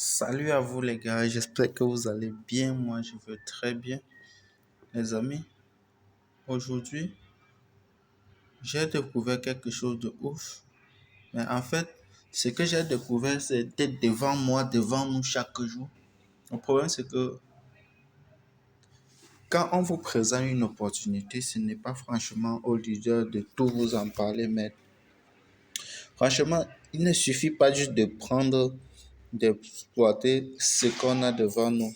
Salut à vous les gars, j'espère que vous allez bien. Moi, je vais très bien. Les amis, aujourd'hui, j'ai découvert quelque chose de ouf. Mais en fait, ce que j'ai découvert, c'est d'être devant moi, devant nous chaque jour. Le problème, c'est que quand on vous présente une opportunité, ce n'est pas franchement au leader de tout vous en parler, mais franchement, il ne suffit pas juste de prendre, d'exploiter ce qu'on a devant nous.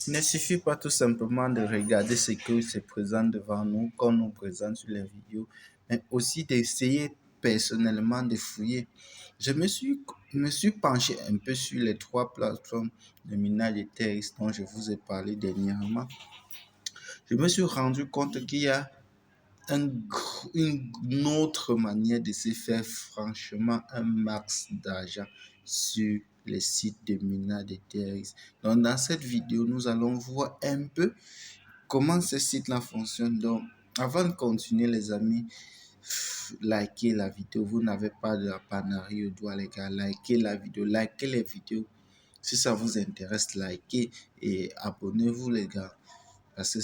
Il ne suffit pas tout simplement de regarder ce qui se présente devant nous, qu'on nous présente sur les vidéos, mais aussi d'essayer personnellement de fouiller. Je me suis penché un peu sur les trois plateformes de minage de terres dont je vous ai parlé dernièrement. Je me suis rendu compte qu'il y a une autre manière de se faire franchement un max d'argent sur les sites de minage de TRX. Donc, dans cette vidéo, nous allons voir un peu comment ce site-là fonctionne. Donc, avant de continuer, les amis, likez la vidéo. Vous n'avez pas de la panarie au doigt, les gars. Likez la vidéo, likez les vidéos. Si ça vous intéresse, likez et abonnez-vous, les gars. Parce que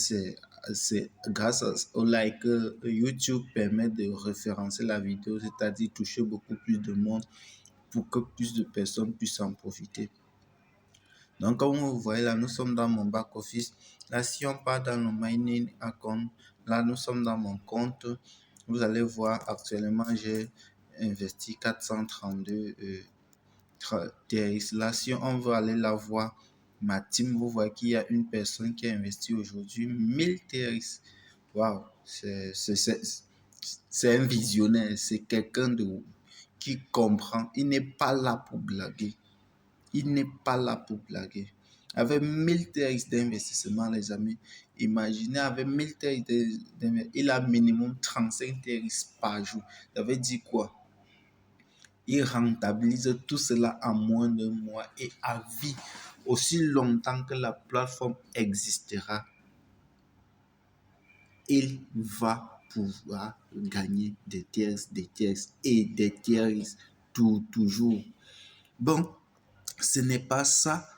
c'est grâce au like que YouTube permet de référencer la vidéo, c'est-à-dire toucher beaucoup plus de monde pour que plus de personnes puissent en profiter. Donc, comme vous voyez là, nous sommes dans mon back-office. Là, si on part dans le mining account, là, nous sommes dans mon compte. Vous allez voir, actuellement, j'ai investi 432 TRX. Là, si on veut aller la voir, ma team, vous voyez qu'il y a une personne qui a investi aujourd'hui 1000 TRX. Waouh, c'est un visionnaire, c'est quelqu'un qui comprend. Il n'est pas là pour blaguer. Il n'est pas là pour blaguer. Avec 1000 TRX d'investissement, les amis, imaginez, avec 1000 TRX d'investissement, il a minimum 35 TRX par jour. Ça veut dire quoi? Il rentabilise tout cela en moins d'un mois et à vie, aussi longtemps que la plateforme existera, il va pouvoir gagner des TRX et des TRX toujours. Bon, ce n'est pas ça.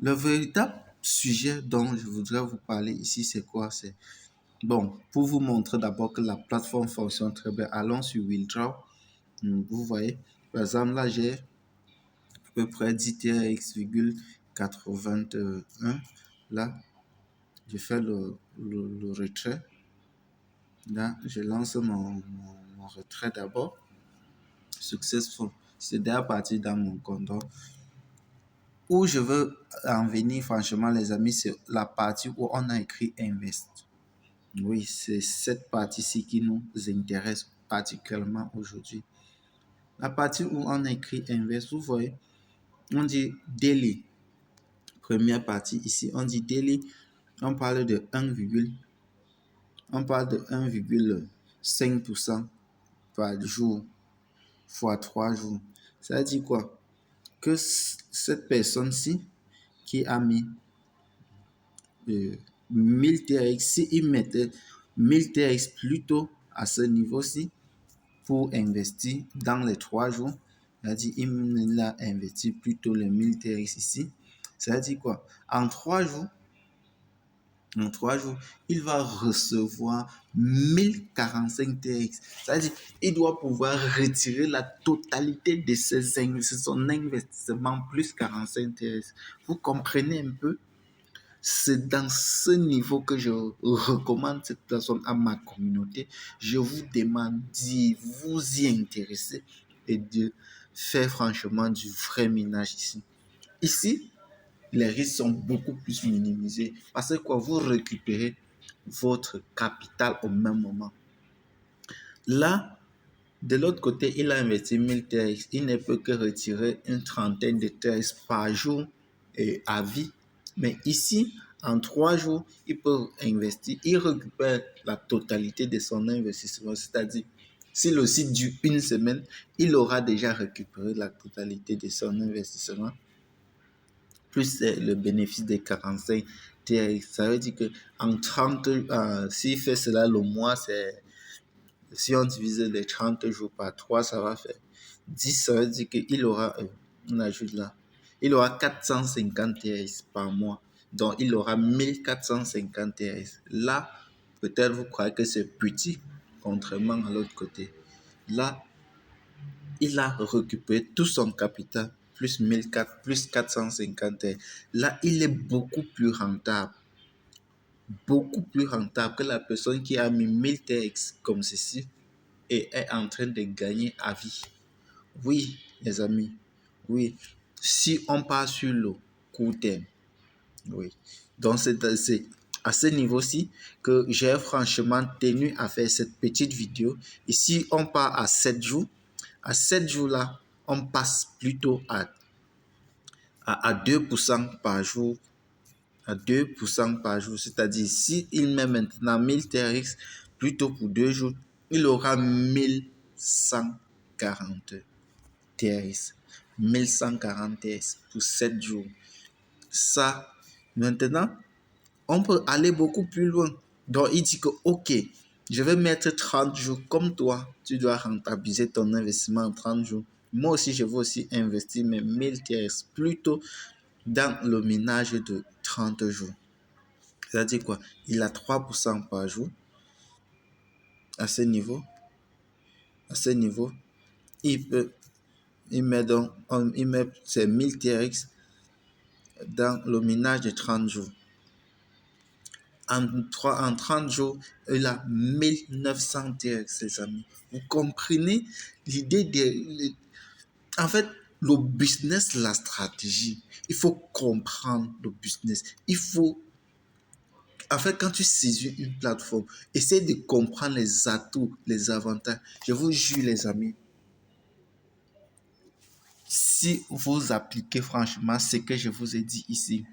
Le véritable sujet dont je voudrais vous parler ici, c'est quoi? C'est bon, pour vous montrer d'abord que la plateforme fonctionne très bien. Allons sur Withdraw. Vous voyez, par exemple, là, j'ai à peu près 10 TRX,81. Là, je fais le retrait. Là, je lance mon retrait d'abord. Successful. C'est déjà parti dans mon compte. Où je veux en venir, franchement, les amis, c'est la partie où on a écrit Invest. Oui, c'est cette partie-ci qui nous intéresse particulièrement aujourd'hui. La partie où on a écrit Invest, vous voyez, on dit Daily. Première partie ici, on dit Daily. On parle de 1,5% par jour fois 3 jours. Ça veut dire quoi? Que cette personne-ci qui a mis 1000 TRX, s'il mettait 1000 TRX plutôt à ce niveau-ci pour investir dans les 3 jours, c'est-à-dire il a investi plutôt les 1000 TRX ici. Ça veut dire quoi? En 3 jours, il va recevoir 1045 TRX. C'est-à-dire il doit pouvoir retirer la totalité de son investissement plus 45 TRX. Vous comprenez un peu? C'est dans ce niveau que je recommande cette plateforme à ma communauté. Je vous demande d'y vous y intéresser et de faire franchement du vrai minage ici. Ici, les risques sont beaucoup plus minimisés parce que quoi, vous récupérez votre capital au même moment. Là, de l'autre côté, il a investi 1000 TRX. Il ne peut que retirer une trentaine de TRX par jour et à vie. Mais ici, en 3 jours, il peut investir. Il récupère la totalité de son investissement. C'est-à-dire, si le site dure une semaine, il aura déjà récupéré la totalité de son investissement. Plus le bénéfice des 45 TRX. Ça veut dire qu'en 30, s'il fait cela le mois, si on divise les 30 jours par 3, ça va faire 10. Ça veut dire qu'il aura On ajoute là. Il aura 450 TRX par mois. Donc, il aura 1450 TRX. Là, peut-être vous croyez que c'est petit, contrairement à l'autre côté. Là, il a récupéré tout son capital, plus 1004, plus 450 TRX. Là, il est beaucoup plus rentable que la personne qui a mis 1000 TRX comme ceci et est en train de gagner à vie. Oui, les amis, oui. Si on part sur le court terme, oui. Donc, c'est à ce niveau-ci que j'ai franchement tenu à faire cette petite vidéo. Et si on part à 7 jours-là, on passe plutôt à 2% par jour. À 2% par jour. C'est-à-dire, s'il met maintenant 1000 TRX, plutôt pour 2 jours, il aura 1140 TRX. 1140 TRX pour 7 jours. Ça, maintenant, on peut aller beaucoup plus loin. Donc, il dit que, OK, je vais mettre 30 jours comme toi. Tu dois rentabiliser ton investissement en 30 jours. Moi aussi, je veux aussi investir mes 1000 TRX plutôt dans le ménage de 30 jours. C'est-à-dire quoi? Il a 3% par jour. À ce niveau, il peut, il met donc, il met ses 1000 TRX dans le ménage de 30 jours. En 30 jours, il a 1900 TRX, ses amis. Vous comprenez l'idée de... En fait, le business, la stratégie, il faut comprendre le business. Il faut... En fait, quand tu saisis une plateforme, essaie de comprendre les atouts, les avantages. Je vous jure, les amis, si vous appliquez franchement ce que je vous ai dit ici,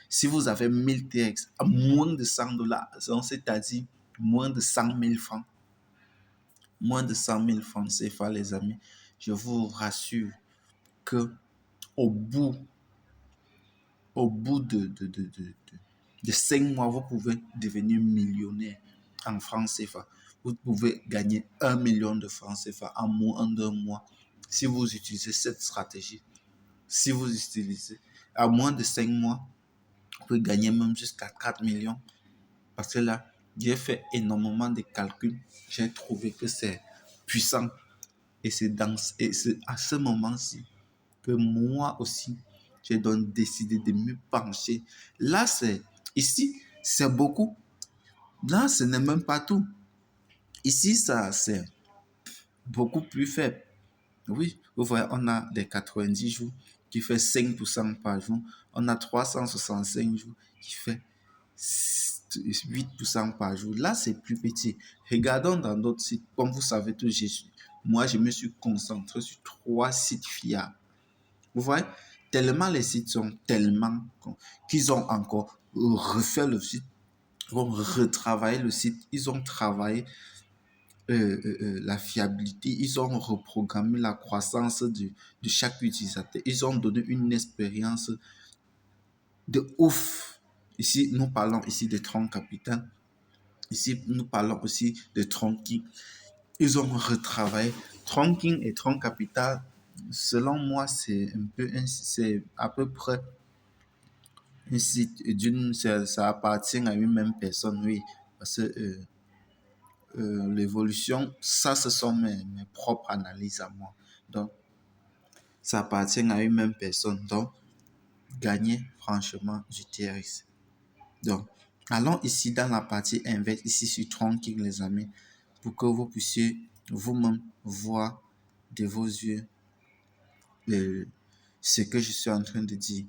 si vous avez 1000 TX à moins de 100 dollars, c'est-à-dire moins de 100 000 francs CFA, les amis, je vous rassure que au bout, au bout de 5 mois, vous pouvez devenir millionnaire en francs CFA. Vous pouvez gagner 1 million de francs CFA en moins d'un mois si vous utilisez cette stratégie. Si vous utilisez à moins de 5 mois, vous pouvez gagner même jusqu'à 4 millions. Parce que là, j'ai fait énormément de calculs. J'ai trouvé que c'est puissant. Et c'est à ce moment-ci que moi aussi, j'ai donc décidé de me pencher. Là, ici, c'est beaucoup. Là, ce n'est même pas tout. Ici, ça, c'est beaucoup plus faible. Oui, vous voyez, on a des 90 jours qui fait 5% par jour. On a 365 jours qui fait 8% par jour. Là, c'est plus petit. Regardons dans d'autres sites. Comme vous savez tout, moi, je me suis concentré sur 3 sites fiables. Vous voyez, tellement les sites sont tellement qu'ils ont encore refait le site, ils ont retravaillé le site, ils ont travaillé la fiabilité, ils ont reprogrammé la croissance de chaque utilisateur, ils ont donné une expérience de ouf. Ici, nous parlons ici de tronc capital. Ici, nous parlons aussi de tronking. Ils ont retravaillé tronking et tronc capital. Selon moi, c'est à peu près un site ça appartient à une même personne, oui. Parce que l'évolution, ça, ce sont mes propres analyses à moi. Donc, ça appartient à une même personne. Donc, gagner franchement du TRX. Donc, allons ici dans la partie inverse, ici sur Tronking, les amis, pour que vous puissiez vous-même voir de vos yeux ce que je suis en train de dire.